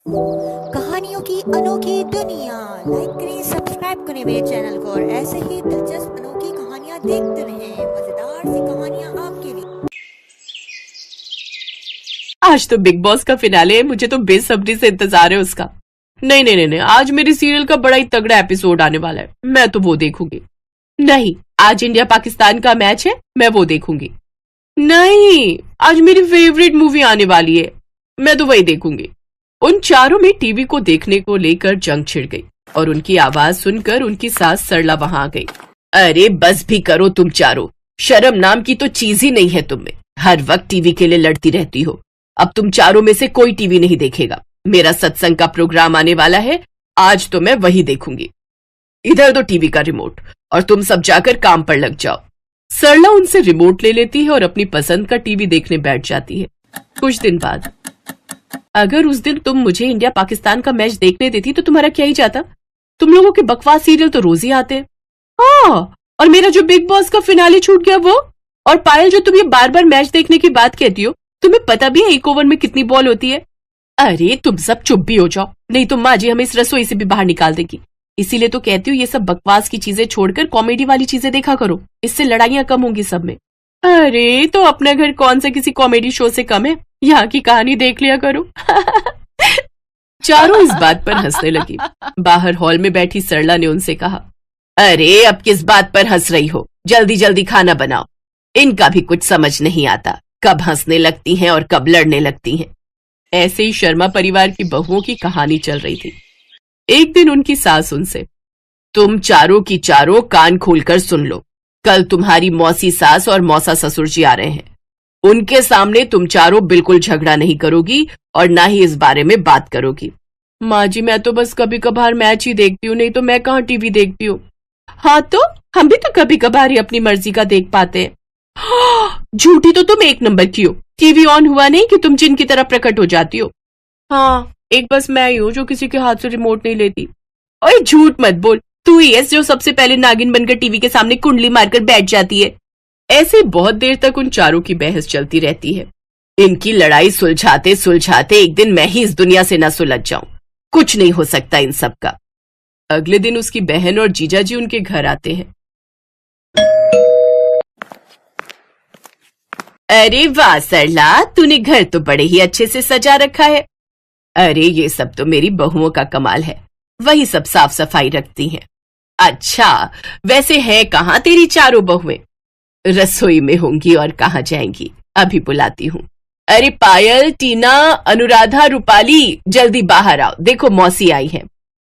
कहानियों की अनोखी दुनिया। लाइक करें, सब्सक्राइब करें मेरे चैनल को और ऐसे ही दिलचस्प अनोखी कहानियां देखते रहें। मजेदार सी कहानियां आपके लिए। आज तो बिग बॉस का फिनाले है, मुझे तो बेसब्री से इंतजार है उसका। नहीं नहीं नहीं नहीं, आज मेरे सीरियल का बड़ा ही तगड़ा एपिसोड आने वाला है, मैं तो वो देखूंगी। नहीं, आज इंडिया पाकिस्तान का मैच है, मैं वो देखूंगी। नहीं, आज मेरी फेवरेट मूवी आने वाली है, मैं तो वही देखूंगी। उन चारों में टीवी को देखने को लेकर जंग छिड़ गई और उनकी आवाज सुनकर उनकी सास सरला वहां आ गई। अरे बस भी करो तुम चारों, शर्म नाम की तो चीज ही नहीं है तुम में, हर वक्त टीवी के लिए लड़ती रहती हो। अब तुम चारों में से कोई टीवी नहीं देखेगा, मेरा सत्संग का प्रोग्राम आने वाला है, आज तो मैं वही देखूंगी। इधर दो टीवी का रिमोट और तुम सब जाकर काम पर लग जाओ। सरला उनसे रिमोट ले लेती है और अपनी पसंद का टीवी देखने बैठ जाती है। कुछ दिन बाद, अगर उस दिन तुम मुझे इंडिया पाकिस्तान का मैच देखने देती तो तुम्हारा क्या ही जाता, तुम लोगों के बकवास सीरियल तो रोज ही आते हैं। हाँ, और मेरा जो बिग बॉस का फिनाले छूट गया वो। और पायल, जो तुम ये बार बार मैच देखने की बात कहती हो, तुम्हें पता भी है एक ओवर में कितनी बॉल होती है? अरे तुम सब चुप भी हो जाओ, नहीं तो माँ जी हमें इस रसोई से भी बाहर निकाल देगी। इसीलिए तो कहती हूँ ये सब बकवास की चीजें छोड़कर कॉमेडी वाली चीजें देखा करो, इससे लड़ाइयां कम होंगी सब में। अरे तो अपना घर कौन सा किसी कॉमेडी शो से कम है, यहाँ की कहानी देख लिया करो। चारों इस बात पर हंसने लगी। बाहर हॉल में बैठी सरला ने उनसे कहा, अरे अब किस बात पर हंस रही हो, जल्दी जल्दी खाना बनाओ। इनका भी कुछ समझ नहीं आता, कब हंसने लगती हैं और कब लड़ने लगती हैं। ऐसे ही शर्मा परिवार की बहुओं की कहानी चल रही थी। एक दिन उनकी सास उनसे, तुम चारों की चारों कान खोलकर सुन लो, कल तुम्हारी मौसी सास और मौसा ससुर जी आ रहे हैं। उनके सामने तुम चारों बिल्कुल झगड़ा नहीं करोगी और ना ही इस बारे में बात करोगी। माँ जी मैं तो बस कभी कभार मैच ही देखती हूँ, नहीं तो मैं कहाँ टीवी देखती हूँ। हाँ तो हम भी तो कभी कभार ही अपनी मर्जी का देख पाते हैं। हाँ, झूठी तो तुम एक नंबर की हो, टीवी ऑन हुआ नहीं कि तुम जिन की तरह प्रकट हो जाती हो। हाँ, एक बस मैं ही हूँ जो किसी के हाथ से रिमोट नहीं लेती। ओए झूठ मत बोल, तू ही है जो सबसे पहले नागिन बनकर टीवी के सामने कुंडली मारकर बैठ जाती है। ऐसे बहुत देर तक उन चारों की बहस चलती रहती है। इनकी लड़ाई सुलझाते सुलझाते एक दिन मैं ही इस दुनिया से न सुलझ जाऊं, कुछ नहीं हो सकता इन सब का। अगले दिन उसकी बहन और जीजा जी उनके घर आते हैं। अरे वाह सरला, तूने घर तो बड़े ही अच्छे से सजा रखा है। अरे ये सब तो मेरी बहुओं का कमाल है, वही सब साफ सफाई रखती हैं। अच्छा, वैसे है कहाँ तेरी चारों बहुएं? रसोई में होंगी और कहाँ जाएंगी, अभी बुलाती हूँ। अरे पायल, टीना, अनुराधा, रूपाली, जल्दी बाहर आओ, देखो मौसी आई है।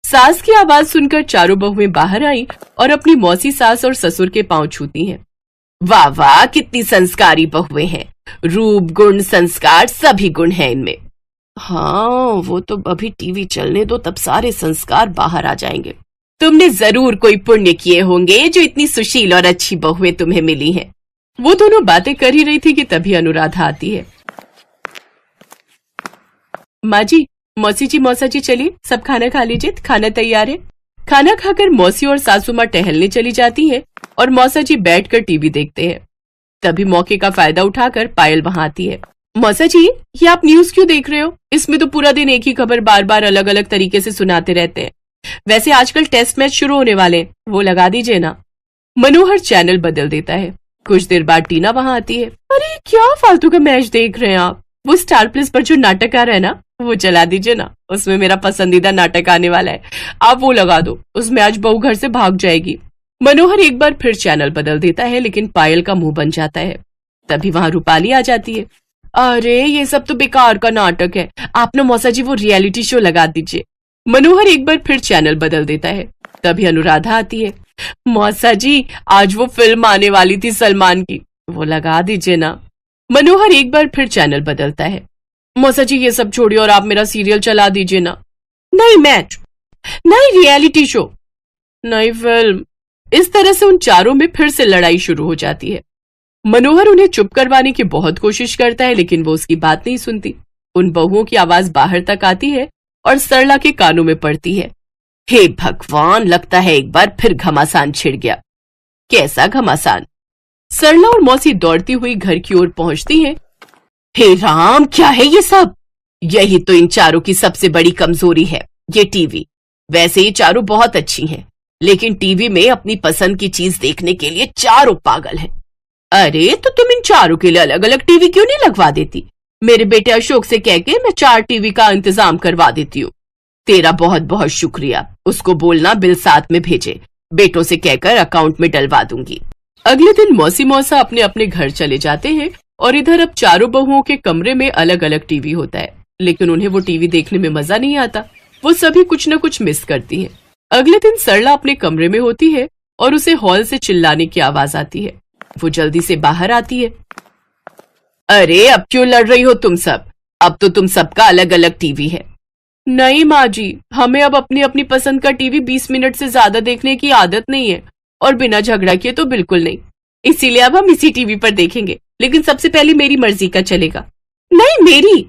सास की आवाज सुनकर चारों बहुएं बाहर आई और अपनी मौसी सास और ससुर के पांव छूती हैं। वाह वाह, कितनी संस्कारी बहुएं हैं, रूप गुण संस्कार सभी गुण हैं इनमें। हाँ, वो तो अभी टीवी चलने दो, तब सारे संस्कार बाहर आ जाएंगे। तुमने जरूर कोई पुण्य किए होंगे जो इतनी सुशील और अच्छी बहुएं तुम्हें मिली हैं। वो दोनों बातें कर ही रही थी कि तभी अनुराधा आती है। माँ जी, मौसी जी, मौसा जी, चलिए सब खाना खा लीजिए, खाना तैयार है। खाना खाकर मौसी और सासू माँ टहलने चली जाती है और मौसा जी बैठकर टीवी देखते हैं। तभी मौके का फायदा उठाकर पायल वहां आती है। मौसा जी, ये आप न्यूज क्यों देख रहे हो? इसमें तो पूरा दिन एक ही खबर बार बार अलग अलग तरीके से सुनाते रहते हैं। वैसे आजकल टेस्ट मैच शुरू होने वाले हैं, वो लगा दीजिए ना। मनोहर चैनल बदल देता है। कुछ देर बाद टीना वहां आती है। अरे क्या फालतू का मैच देख रहे हैं आप? वो स्टार प्लस पर जो नाटक आ रहा है ना, वो चला दीजिए ना, उसमें मेरा पसंदीदा नाटक आने वाला है, आप वो लगा दो, उसमें आज बहू घर से भाग जाएगी। मनोहर एक बार फिर चैनल बदल देता है, लेकिन पायल का मुंह बन जाता है। तभी वहां रूपाली आ जाती है। अरे ये सब तो बेकार का नाटक है, आप ना मौसा जी वो रियलिटी शो लगा दीजिए। मनोहर एक बार फिर चैनल बदल देता है। तभी अनुराधा आती है। मौसा जी, आज वो फिल्म आने वाली थी सलमान की, वो लगा दीजिए ना। मनोहर एक बार फिर चैनल बदलता है। मौसा जी ये सब छोड़िए और आप मेरा सीरियल चला दीजिए ना। नहीं मैच, नहीं रियलिटी शो, नहीं फिल्म। इस तरह से उन चारों में फिर से लड़ाई शुरू हो जाती है। मनोहर उन्हें चुप करवाने की बहुत कोशिश करता है, लेकिन वो उसकी बात नहीं सुनती। उन बहुओं की आवाज बाहर तक आती है और सरला के कानों में पड़ती है। हे भगवान, लगता है एक बार फिर घमासान छिड़ गया। कैसा घमासान? सरला और मौसी दौड़ती हुई घर की ओर पहुंचती हैं। हे राम, क्या है ये सब? यही तो इन चारों की सबसे बड़ी कमजोरी है, ये टीवी। वैसे ये चारों बहुत अच्छी हैं, लेकिन टीवी में अपनी पसंद की चीज देखने के लिए चारों पागल हैं। अरे तो तुम इन चारों के लिए अलग अलग टीवी क्यों नहीं लगवा देती? मेरे बेटे अशोक से कह के मैं 4 टीवी का इंतजाम करवा देती हूँ। तेरा बहुत बहुत शुक्रिया। उसको बोलना बिल साथ में भेजे, बेटों से कहकर अकाउंट में डलवा दूंगी। अगले दिन मौसी मौसा अपने अपने घर चले जाते हैं और इधर अब चारों बहुओं के कमरे में अलग अलग टीवी होता है, लेकिन उन्हें वो टीवी देखने में मजा नहीं आता। वो सभी कुछ न कुछ मिस करती हैं। अगले दिन सरला अपने कमरे में होती है और उसे हॉल से चिल्लाने की आवाज आती है। वो जल्दी से बाहर आती है। अरे अब क्यों लड़ रही हो तुम सब? अब तो तुम सबका अलग अलग टीवी है। नहीं माँ जी, हमें अब अपनी अपनी पसंद का टीवी 20 मिनट से ज्यादा देखने की आदत नहीं है, और बिना झगड़ा किए तो बिल्कुल नहीं। इसीलिए अब हम इसी टीवी पर देखेंगे, लेकिन सबसे पहले मेरी मर्जी का चलेगा। नहीं मेरी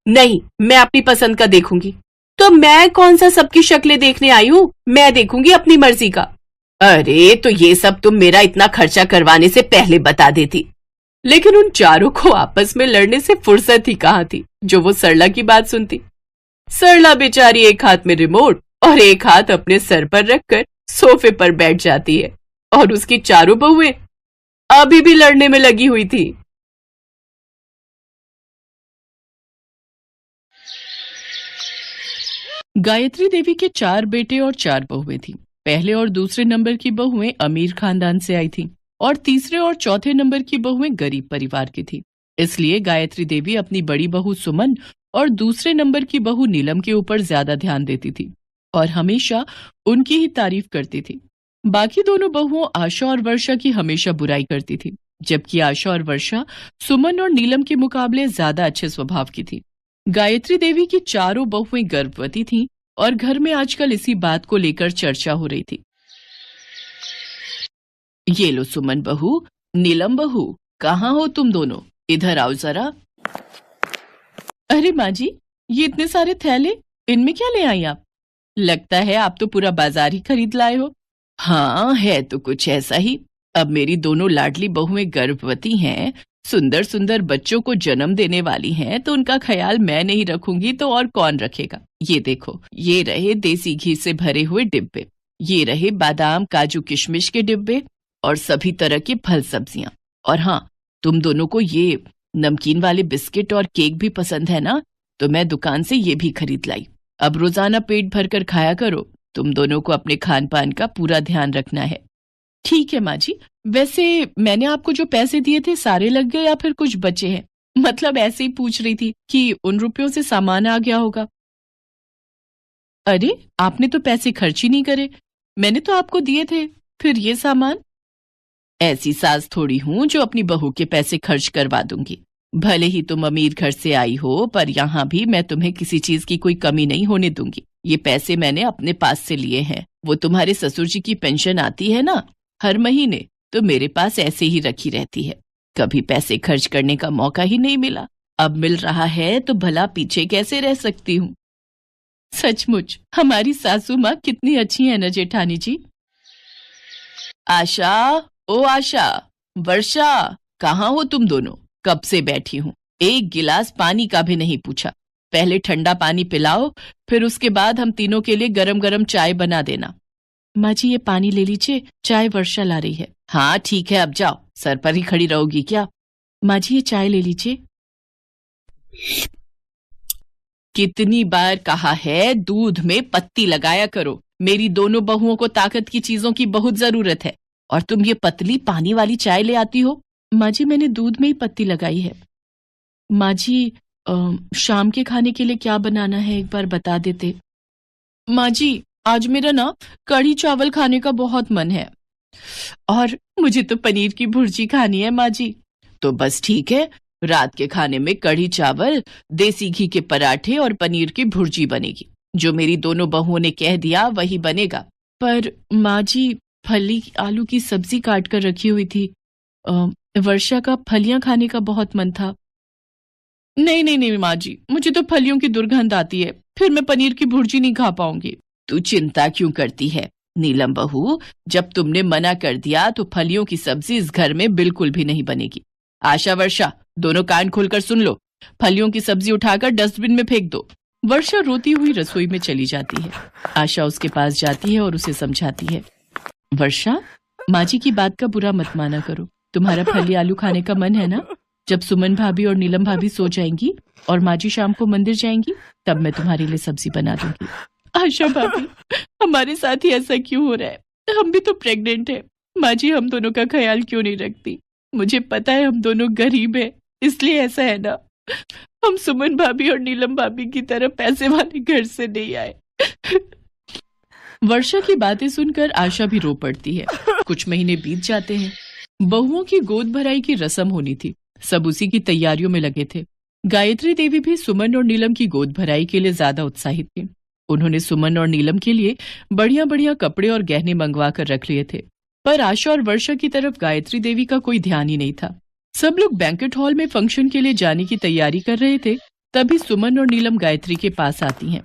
नहीं, मैं अपनी पसंद का देखूंगी। तो मैं कौन सा सबकी शक्लें देखने आई हूँ? मैं देखूंगी अपनी मर्जी का। अरे तो ये सब तुम मेरा इतना खर्चा करवाने से पहले बता देती। लेकिन उन चारों को आपस में लड़ने से फुर्सत ही कहाँ थी जो वो सरला की बात सुनती। सरला बेचारी एक हाथ में रिमोट और एक हाथ अपने सर पर रखकर सोफे पर बैठ जाती है, और उसकी चारों बहुएं अभी भी लड़ने में लगी हुई थी। गायत्री देवी के 4 बेटे और 4 बहुएं थीं। पहले और दूसरे नंबर की बहुएं अमीर खानदान से आई थीं और तीसरे और चौथे नंबर की बहुएं गरीब परिवार की थीं। इसलिए गायत्री देवी अपनी बड़ी बहू सुमन और दूसरे नंबर की बहू नीलम के ऊपर ज्यादा ध्यान देती थी और हमेशा उनकी ही तारीफ करती थी। बाकी दोनों बहुओं आशा और वर्षा की हमेशा बुराई करती थी, जबकि आशा और वर्षा सुमन और नीलम के मुकाबले ज्यादा अच्छे स्वभाव की थी। गायत्री देवी की चारों बहुएं गर्भवती थीं और घर में आजकल इसी बात को लेकर चर्चा हो रही थी। ये लो सुमन बहू, नीलम बहू, कहाँ हो तुम दोनों? इधर आओ जरा। अरे माँ जी, ये इतने सारे थैले, इनमें क्या ले आई आप? लगता है आप तो पूरा बाजार ही खरीद लाए हो। हाँ, है तो कुछ ऐसा ही। अब मेरी दोनों लाडली बहुएं गर्भवती हैं, सुंदर सुंदर बच्चों को जन्म देने वाली हैं, तो उनका ख्याल मैं नहीं रखूंगी तो और कौन रखेगा? ये देखो, ये रहे देसी घी से भरे हुए डिब्बे, ये रहे बादाम काजू किशमिश के डिब्बे और सभी तरह के फल सब्जियां। और हाँ, तुम दोनों को ये नमकीन वाले बिस्किट और केक भी पसंद है ना, तो मैं दुकान से ये भी खरीद लाई। अब रोजाना पेट भरकर खाया करो। तुम दोनों को अपने खान पान का पूरा ध्यान रखना है। ठीक है माँ जी। वैसे मैंने आपको जो पैसे दिए थे सारे लग गए या फिर कुछ बचे हैं? मतलब ऐसे ही पूछ रही थी कि उन रुपयों से सामान आ गया होगा। अरे आपने तो पैसे खर्च ही नहीं करे, मैंने तो आपको दिए थे, फिर ये सामान? ऐसी सास थोड़ी हूँ जो अपनी बहू के पैसे खर्च करवा दूंगी। भले ही तुम अमीर घर से आई हो, पर यहाँ भी मैं तुम्हें किसी चीज की कोई कमी नहीं होने दूंगी। ये पैसे मैंने अपने पास से लिए हैं। वो तुम्हारे ससुर जी की पेंशन आती है ना हर महीने, तो मेरे पास ऐसे ही रखी रहती है। कभी पैसे खर्च करने का मौका ही नहीं मिला, अब मिल रहा है तो भला पीछे कैसे रह सकती हूँ। सचमुच हमारी सासू माँ कितनी अच्छी है ना जेठानी जी। आशा, ओ आशा, वर्षा, कहाँ हो तुम दोनों? कब से बैठी हूँ, एक गिलास पानी का भी नहीं पूछा। पहले ठंडा पानी पिलाओ, फिर उसके बाद हम तीनों के लिए गरम गरम चाय बना देना। माँ जी ये पानी ले लीजिए, चाय वर्षा ला रही है। हाँ ठीक है, अब जाओ, सर पर ही खड़ी रहोगी क्या? माँ जी ये चाय ले लीजिए। कितनी बार कहा है दूध में पत्ती लगाया करो। मेरी दोनों बहुओं को ताकत की चीजों की बहुत जरूरत है, और तुम ये पतली पानी वाली चाय ले आती हो। माँ जी मैंने दूध में ही पत्ती लगाई है। माँ जी शाम के खाने के लिए क्या बनाना है एक बार बता देते। माँ जी आज मेरा ना कढ़ी चावल खाने का बहुत मन है, और मुझे तो पनीर की भुर्जी खानी है माँ जी। तो बस ठीक है, रात के खाने में कढ़ी चावल, देसी घी के पराठे और पनीर की भुर्जी बनेगी। जो मेरी दोनों बहुओं ने कह दिया वही बनेगा। पर माँ जी फली आलू की सब्जी काट कर रखी हुई थी, वर्षा का फलियां खाने का बहुत मन था। नहीं नहीं नहीं माँ जी, मुझे तो फलियों की दुर्गंध आती है, फिर मैं पनीर की भुर्जी नहीं खा पाऊंगी। तू चिंता क्यों करती है नीलम बहू, जब तुमने मना कर दिया तो फलियों की सब्जी इस घर में बिल्कुल भी नहीं बनेगी। आशा वर्षा दोनों कान खोलकर सुन लो, फलियों की सब्जी उठाकर डस्टबिन में फेंक दो। वर्षा रोती हुई रसोई में चली जाती है। आशा उसके पास जाती है और उसे समझाती है। वर्षा, माँ जी की बात का बुरा मत माना करो। तुम्हारा फली आलू खाने का मन है ना? जब सुमन भाभी और नीलम भाभी सो जाएंगी और माँ जी शाम को मंदिर जाएंगी, तब मैं तुम्हारे लिए सब्जी बना दूंगी। आशा भाभी, हमारे साथ ही ऐसा क्यों हो रहा है? हम भी तो प्रेग्नेंट है। माँ जी हम दोनों का ख्याल क्यों नहीं रखती? मुझे पता है हम दोनों गरीब हैं, इसलिए ऐसा है ना। हम सुमन भाभी और नीलम भाभी की तरह पैसे वाले घर से नहीं आए। वर्षा की बातें सुनकर आशा भी रो पड़ती है। कुछ महीने बीत जाते हैं। बहुओं की गोद भराई की रस्म होनी थी। सब उसी की तैयारियों में लगे थे। गायत्री देवी भी सुमन और नीलम की गोद भराई के लिए ज्यादा उत्साहित थी। उन्होंने सुमन और नीलम के लिए बढ़िया बढ़िया कपड़े और गहने मंगवा कर रख लिए थे। पर आशा और वर्षा की तरफ गायत्री देवी का कोई ध्यान ही नहीं था। सब लोग बैंक्वेट हॉल में फंक्शन के लिए जाने की तैयारी कर रहे थे। तभी सुमन और नीलम गायत्री के पास आती हैं।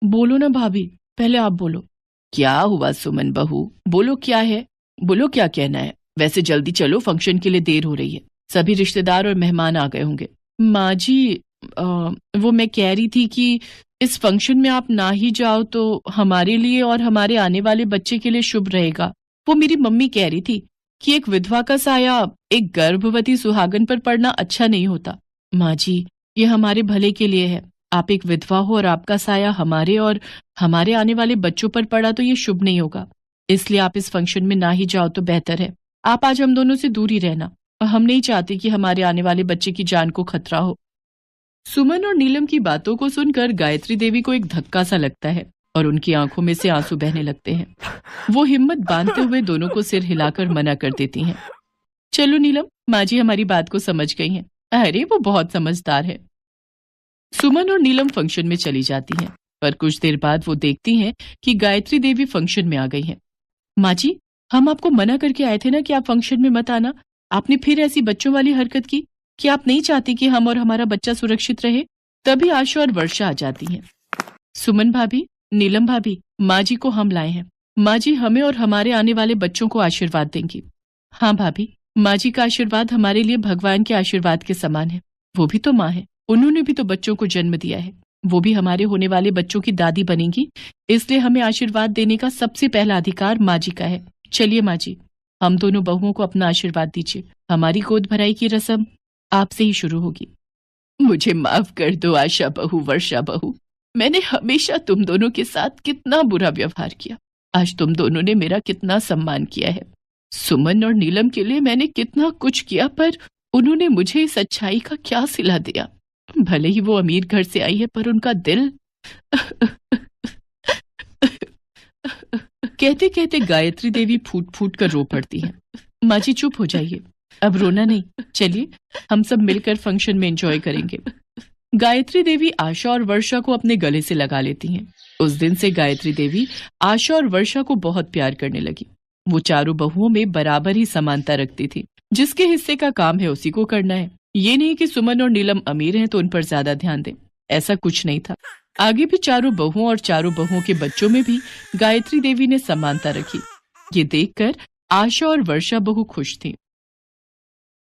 बोलो ना भाभी, पहले आप बोलो। क्या हुआ सुमन बहू, बोलो क्या है, बोलो क्या कहना है। वैसे जल्दी चलो, फंक्शन के लिए देर हो रही है। सभी रिश्तेदार और मेहमान आ गए होंगे। माँ जी, वो मैं कह रही थी कि इस फंक्शन में आप ना ही जाओ तो हमारे लिए और हमारे आने वाले बच्चे के लिए शुभ रहेगा। वो मेरी मम्मी कह रही थी कि एक विधवा का साया एक गर्भवती सुहागन पर पड़ना अच्छा नहीं होता। माँ जी, ये हमारे भले के लिए है। आप एक विधवा हो और आपका साया हमारे और हमारे आने वाले बच्चों पर पड़ा तो ये शुभ नहीं होगा। इसलिए आप इस फंक्शन में ना ही जाओ तो बेहतर है। आप आज हम दोनों से दूर ही रहना। हम नहीं चाहते कि हमारे आने वाले बच्चे की जान को खतरा हो। सुमन और नीलम की बातों को सुनकर गायत्री देवी को एक धक्का सा लगता है और उनकी आंखों में से आंसू बहने लगते हैं। वो हिम्मत बांधते हुए दोनों को सिर हिलाकर मना कर देती हैं। चलो नीलम, माँ जी हमारी बात को समझ गई हैं। अरे वो बहुत समझदार है। सुमन और नीलम फंक्शन में चली जाती हैं, पर कुछ देर बाद वो देखती हैं कि गायत्री देवी फंक्शन में आ गई हैं। माँ जी, हम आपको मना करके आए थे ना कि आप फंक्शन में मत आना। आपने फिर ऐसी बच्चों वाली हरकत की कि आप नहीं चाहती कि हम और हमारा बच्चा सुरक्षित रहे। तभी आशा और वर्षा आ जाती हैं। सुमन भाभी, नीलम भाभी, माँ जी को हम लाए हैं। माँ जी हमें और हमारे आने वाले बच्चों को आशीर्वाद देंगी। हाँ भाभी, माँ जी का आशीर्वाद हमारे लिए भगवान के आशीर्वाद के समान है। वो भी तो माँ है, उन्होंने भी तो बच्चों को जन्म दिया है। वो भी हमारे होने वाले बच्चों की दादी बनेंगी, इसलिए हमें आशीर्वाद देने का सबसे पहला अधिकार माँ जी का है। चलिए माँ जी, हम दोनों बहुओं को अपना आशीर्वाद दीजिए। हमारी गोद भराई की रस्म आपसे ही शुरू होगी। मुझे माफ कर दो आशा बहू, वर्षा बहू। मैंने हमेशा तुम दोनों के साथ कितना बुरा व्यवहार किया। आज तुम दोनों ने मेरा कितना सम्मान किया है। सुमन और नीलम के लिए मैंने कितना कुछ किया, पर उन्होंने मुझे इस अच्छाई का क्या सिला दिया। भले ही वो अमीर घर से आई है, पर उनका दिल कहते कहते गायत्री देवी फूट फूट कर रो पड़ती है। माँ जी चुप हो जाइए, अब रोना नहीं। चलिए हम सब मिलकर फंक्शन में एंजॉय करेंगे। गायत्री देवी आशा और वर्षा को अपने गले से लगा लेती हैं। उस दिन से गायत्री देवी आशा और वर्षा को बहुत प्यार करने लगी। वो चारों बहुओं में बराबर ही समानता रखती थी। जिसके हिस्से का काम है उसी को करना है। ये नहीं कि सुमन और नीलम अमीर हैं तो उन पर ज्यादा ध्यान दें, ऐसा कुछ नहीं था। आगे भी चारों बहुओं और चारों बहुओं के बच्चों में भी गायत्री देवी ने समानता रखी। ये देखकर आशा और वर्षा बहु खुश थी।